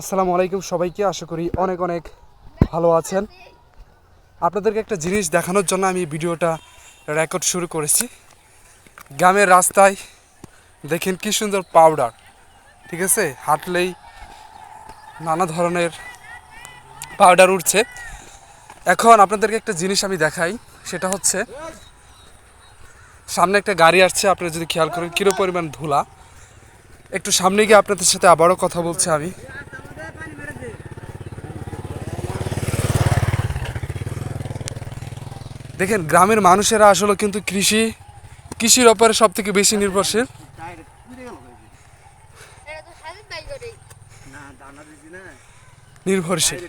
আসসালামু আলাইকুম সবাইকে, আশা করি অনেক অনেক ভালো আছেন। আপনাদেরকে একটা জিনিস দেখানোর জন্য আমি ভিডিওটা রেকর্ড শুরু করেছি। গ্রামের রাস্তায় দেখেন কি সুন্দর পাউডার, ঠিক আছে, হাঁটলেই নানা ধরনের পাউডার উঠছে। এখন আপনাদেরকে একটা জিনিস আমি দেখাই, সেটা হচ্ছে সামনে একটা গাড়ি আসছে, আপনারা যদি খেয়াল করেন কিরো পরিমাণ ধুলা। একটু সামনে গিয়ে আপনাদের সাথে আবারও কথা বলছি আমি। দেখেন গ্রামের মানুষেরা আসলে কিন্তু কৃষির ওপরে সব থেকে বেশি নির্ভরশীল। নির্ভরশীল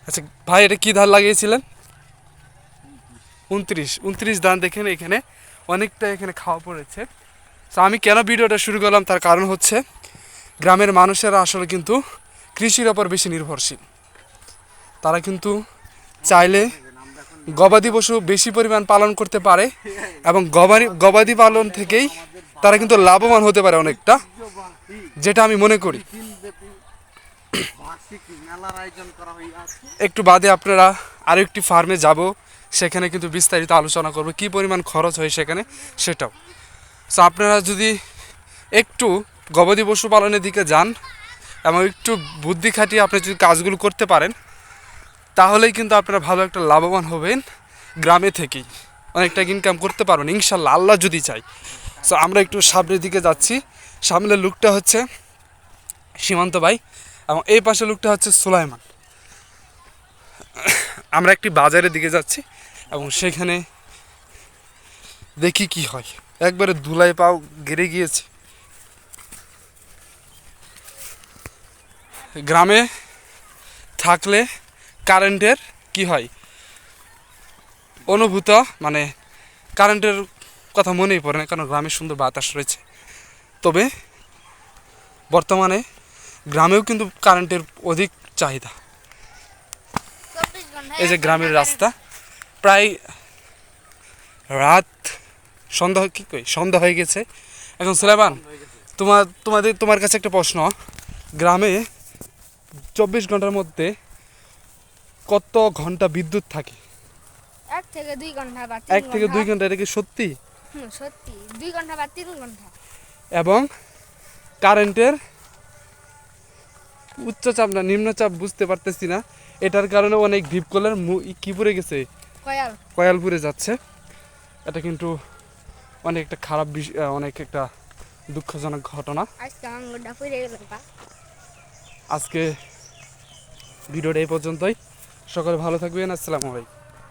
আচ্ছা ভাই, এটা কি ধান লাগিয়েছিলেন? 29 ধান। দেখেন এখানে অনেকটা এখানে খাওয়া পড়েছে। তো আমি কেন ভিডিওটা শুরু করলাম, তার কারণ হচ্ছে গ্রামের মানুষেরা আসলে কিন্তু কৃষির ওপর বেশি নির্ভরশীল। তারা কিন্তু চাইলে গবাদি পশু বেশি পরিমাণ পালন করতে পারে এবং গবাদি পালন থেকেই তারা কিন্তু লাভবান হতে পারে অনেকটা, যেটা আমি মনে করি। একটু বাদে আপনারা আরও একটি ফার্মে যাব, সেখানে কিন্তু বিস্তারিত আলোচনা করব কী পরিমাণ খরচ হয় সেখানে, সেটাও। সো আপনারা যদি একটু গবাদি পশু পালনের দিকে যান এবং একটু বুদ্ধি খাটিয়ে আপনি যদি কাজগুলো করতে পারেন, তাহলেই কিন্তু আপনারা ভালো একটা লাভবান হবেন। গ্রামে থেকেই অনেকটা ইনকাম করতে পারবেন ইনশাল্লাহ, আল্লাহ যদি চাই। সো আমরা একটু সামনের দিকে যাচ্ছি। সামনের লুকটা হচ্ছে সীমান্ত ভাই এবং এই পাশে লুকটা হচ্ছে সুলাইমান। আমরা একটি বাজারের দিকে যাচ্ছি এবং সেখানে দেখি কি হয়। একবারে ধুলায় পাও গেড়ে গিয়েছে। গ্রামে থাকলে কারেন্টের কি হয় অনুভূত, মানে কারেন্টের কথা মনেই পড়ে না, কারণ গ্রামে সুন্দর বাতাস রয়েছে। তবে বর্তমানে গ্রামেও কিন্তু কারেন্টের অধিক চাহিদা। এই যে গ্রামের রাস্তা, প্রায় রাত সন্ধ্যা হয়ে গেছে এখন। সুলাইমান, তোমার কাছে একটা প্রশ্ন। গ্রামে 24 ঘন্টার মধ্যে কত ঘন্টা বিদ্যুৎ থাকে? 1 থেকে 2 ঘন্টা বা 3 1 থেকে 2 ঘন্টা, এটা কি সত্যি? সত্যি 2 ঘন্টা বা 3 ঘন্টা। এবং কারেন্টের উচ্চচাপ না নিম্নচাপ বুঝতে পারতেছি না, এটার কারণে অনেক ডিপকলের কি পুড়ে গেছে, কয়াল পুড়ে যাচ্ছে। এটা কিন্তু অনেক একটা খারাপ বিষয়, অনেক একটা দুঃখজনক ঘটনা। আজকে ভিডিওটা এই পর্যন্তই। সকলে ভালো থাকবেন। আসসালামু আলাইকুম।